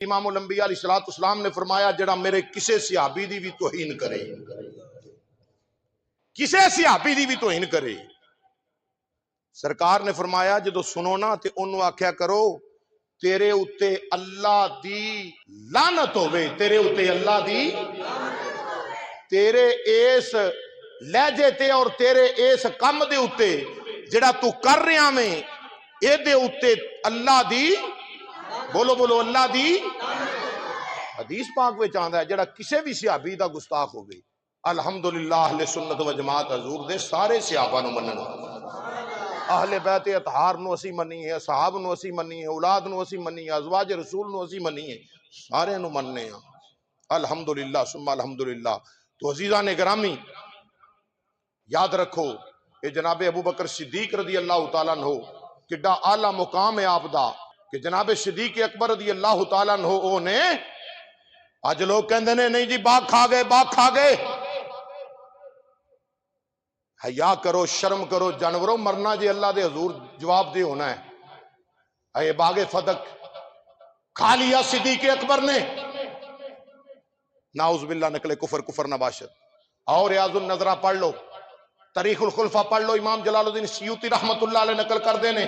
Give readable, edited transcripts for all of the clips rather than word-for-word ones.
امام الانبیاء علیہ السلام نے فرمایا جڑا میرے کسے صحابی دی بھی توہین کرے، کسے صحابی دی بھی توہین کرے، سرکار نے فرمایا جدو سنو نا تے انہوں آکھیا کرو تیرے اتے اللہ دی لعنت ہوئے، تیرے اتے اللہ دی تیرے اس لہجے تے اور تیرے اس کم دے اتے جڑا تو کر رہا میں اے دے اتے اللہ دی بولو بولو اللہ دی حدیث پاک وچ آندا ہے جڑا کسے بھی صحابی دا گستاخ ہو گئی۔ الحمدللہ اہل سنت و جماعت حضور دے سارے صحابہ نو منن، اہل بیت اطہار نو اسی منی ہے، صحاب نو اسی منی ہے، اولاد نو اسی منی ہے، ازواج رسول نو اسی منی ہے، سارے نو مننے ہیں الحمدللہ ثم الحمدللہ۔ تو عزیزان گرامی یاد رکھو کہ جناب ابو بکر صدیق رضی اللہ تعالیٰ عنہ کڈا اعلیٰ مقام ہے آپ دا کہ جناب صدیق اکبر رضی اللہ تعالیٰ عنہ او نے آج لوگ کہندے نے نہیں جی باغ کھا گئے باغ کھا گئے، حیا کرو شرم کرو جانوروں، مرنا جی اللہ دے حضور جواب دے ہونا ہے۔ اے باغ فدق کھا لیا صدیق اکبر نے، نعوذ باللہ نقل کفر کفر نباشد۔ اور ریاض النظرہ پڑھ لو، تاریخ الخلفاء پڑھ لو، امام جلال الدین سیوطی رحمت اللہ علیہ نقل کر دینے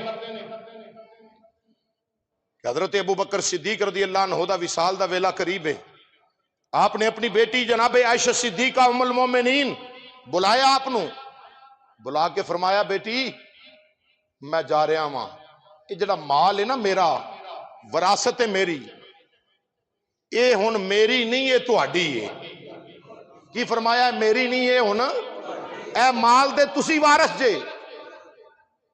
کہ حضرت ابو بکر صدیق رضی اللہ عنہ دا وصال دا ویلا قریب ہے، آپ نے اپنی بیٹی جناب عائشہ صدیقہ ام المومنین بلایا، آپ نو بلا کے فرمایا بیٹی میں جا رہا ہاں، یہ جڑا مال ہے نا میرا وراثت ہے میری، اے ہن میری نہیں ہے تہاڈی ہے۔ کی فرمایا میری نہیں ہے ہن اے مال دے تسی وارث جے،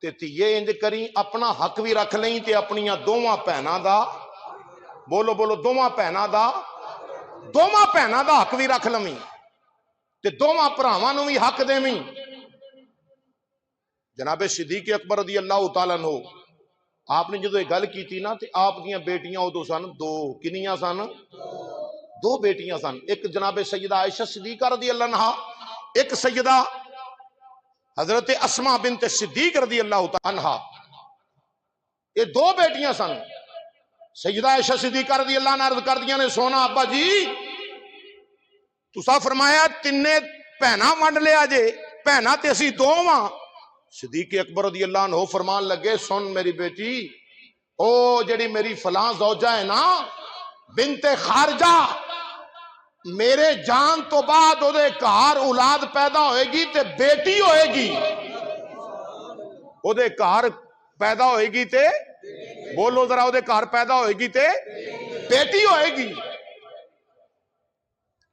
تے تیے انج کریں اپنا حق بھی رکھ لیں تے اپنیاں دوواں بہناں دا بولو بولو دوواں بہناں دا حق بھی رکھ لویں تے دوواں بھراواں نوں بھی حق دیویں۔ جناب صدیق اکبر رضی اللہ تعالیٰ عنہ آپ نے جدو یہ گل کی تھی نا تے آپ دیاں بیٹیاں ادو سن دو، کنیاں سن؟ دو بیٹیاں سن، ایک جناب سیدہ عائشہ صدیقہ رضی اللہ عنہ، ایک سیدہ حضرت اسماء بنت صدیق رضی اللہ تعالیٰ عنہ، یہ دو بیٹیاں سن۔ سیدہ عائشہ صدیقہ رضی اللہ عنہ عرض کر دیا نے سونا ابا جی تسا فرمایا تینے بہناں ونڈ لیا جے، بہناں تے اسی دو واں۔ صدیق اکبر رضی اللہ عنہ فرمان لگے سن میری بیٹی، او جڑی میری فلاں زوجہ ہے نا بنت خارجہ، میرے جان تو بعد او دے گھر اولاد پیدا ہوئے گی تے بیٹی ہوئے گی، او دے گھر پیدا ہوئے گی تے بولو ذرا او دے گھر پیدا ہوئے گی تے بیٹی ہوئے گی۔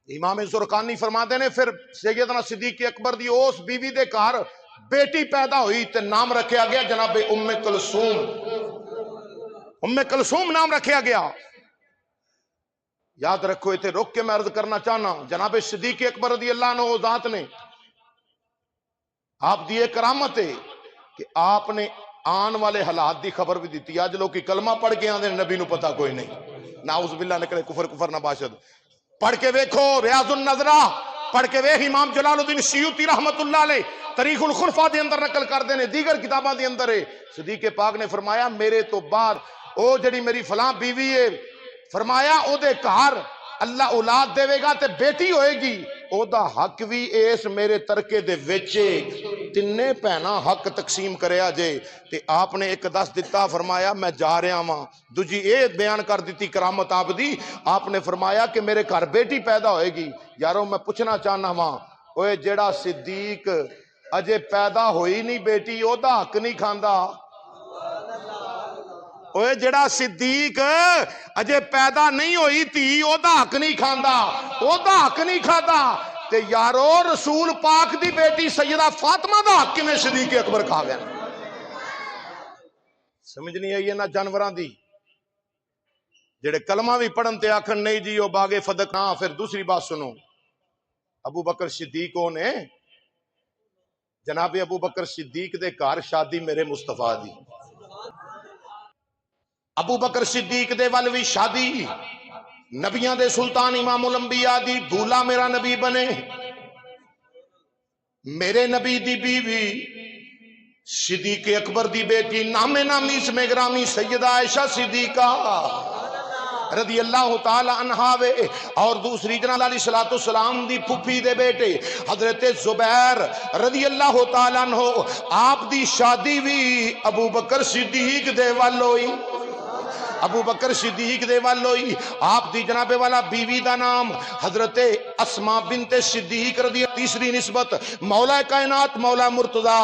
امام زرقانی فرماتے نے پھر سیدنا صدیق اکبر دی اس بیوی دے گھر بیٹی پیدا ہوئی تے نام رکھیا گیا جناب ام کلثوم، ام کلثوم نام رکھیا گیا۔ یاد رکھو اتنے رک کے میں عرض کرنا چاہنا جناب صدیق اکبر رضی اللہ عنہ ذات نے آپ دی ایک کرامت ہے کہ آپ نے آن والے حالات دی خبر بھی دیتی۔ آج لوگ کی کلمہ پڑھ کے آندے نبی نو پتا کوئی نہیں، نعوذ باللہ نکلے کفر کفر نباشد۔ پڑھ کے ویکھو ریاض النظرہ، پڑھ کے ویکھ امام جلال الدین سیوطی رحمت اللہ علیہ تاریخ الخلفاء دے اندر نقل کر دینے، دیگر کتاباں دے اندر ہے۔ صدیق پاک نے فرمایا میرے تو بعد او جڑی میری فلاں بیوی ہے، فرمایا او دے گھر اللہ اولاد دے گا تے بیٹی ہوئے گی، او دا حق بھی اس میرے ترکے دے وچے تینے بہناں حق تقسیم کریا جے۔ تے آپ نے ایک دس دتا فرمایا میں جا رہا ہاں، دوجی اے بیان کر دیتی کرامت آپ دی، آپ نے فرمایا کہ میرے گھر بیٹی پیدا ہوئے گی۔ یارو میں پوچھنا چاہنا ہاں اوے جیڑا صدیق اجے پیدا ہوئی نہیں بیٹی او دا حق نہیں کھاندا؟ اوے جڑا صدیق اجے پیدا نہیں ہوئی تھی او دا حق نہیں کھاندا، او دا حق نہیں کھاندا تے یارو رسول پاک دی بیٹی سیدہ فاطمہ دا حق کیویں صدیق اکبر کھا گیا؟ سمجھ نہیں آئی ہے نا جانوراں دی جڑے کلمہ بھی پڑھن تے آکھن نہیں جی او باغ فدق نہ۔ پھر دوسری بات سنو، ابو بکر صدیق نے جناب ابو بکر صدیق دے گھر شادی میرے مصطفیٰ دی، ابو بکر صدیق دے ول بھی شادی نبیاں دے سلطان امام الانبیاء دی، دولہ میرا نبی بنے، میرے نبی دی بیوی صدیق اکبر دی بیٹی نام نامی اسم گرامی سیدہ عائشہ صدیقہ رضی اللہ تعالی عنہ وے، اور دوسری جناب علیہ الصلوۃ والسلام دی پھپھی دے بیٹے حضرت زبیر رضی اللہ تعالی عنہ، آپ دی شادی بھی ابو بکر صدیق دے وال ہوئی، ابو بکر صدیق دے وال ہوئی۔ آپ دی جناب والا بیوی دا نام حضرت اسماء بنت صدیق رضی اللہ۔ تیسری نسبت مولا کائنات مولا مرتضی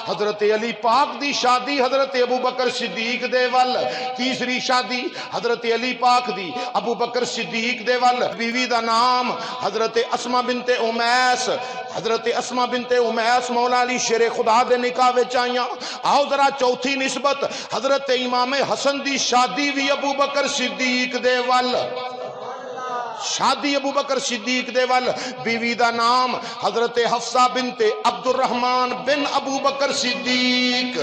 حضرت علی پاک دی شادی حضرت ابو بکر صدیق دے وال، تیسری شادی حضرت علی پاک دی ابو بکر صدیق دے وال۔ بیوی دا نام حضرت اسماء بنت امیس، حضرت اسماء بنت امیس مولا علی شیر خدا دے نکاح وچ آئیاں۔ آؤ ذرا چوتھی نسبت حضرت امام حسن دی شادی بھی ابو بکر صدیق دے وال، شادی ابو بکر صدیق دے وال۔ بیوی دا نام حضرت حفصہ بنت عبد الرحمن بن ابو بکر صدیق۔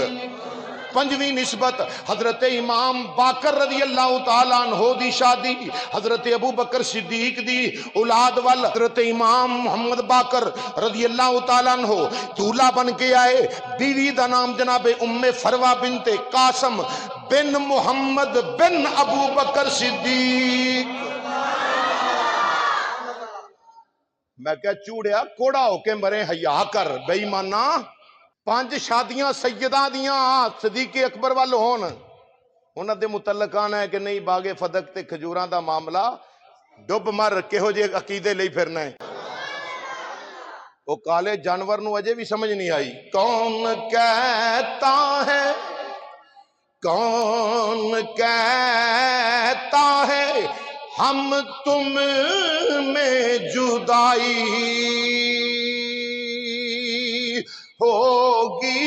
پنجویں نسبت حضرت امام باقر رضی اللہ تعالیٰ عنہ دی شادی حضرت ابو بکر صدیق دی اولاد وال۔ حضرت امام محمد باقر رضی اللہ تعالیٰ عنہ دولہا بن کے آئے، بیوی دا نام جناب ام فروہ بنت قاسم بن محمد بن ابو بکر صدیق۔ میں کہا چوڑیا کوڑا ہو کے مرے حیا کر بے ایمانا، 5 شادیاں سیدہ دیاں صدیق اکبر وال ہون، انہاں دے متعلق آنا ہے کہ نہیں باغ فدق تے کھجوراں دا معاملہ ڈب مر کہو جے عقیدے لئی پھرنا ہے۔ وہ کالے جانور نو اجے بھی سمجھ نہیں آئی۔ کون کہتا ہے، کون کہتا ہے ہم تم میں جدائی ہوگی،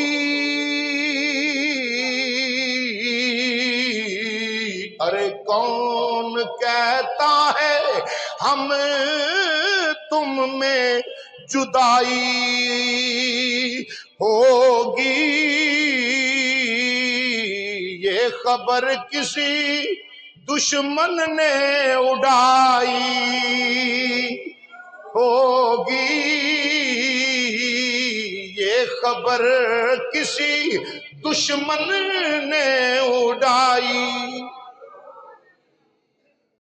ارے کون کہتا ہے ہم تم میں جدائی ہوگی، یہ خبر کسی دشمن نے اڑائی ہوگی، یہ خبر کسی دشمن نے اڑائی۔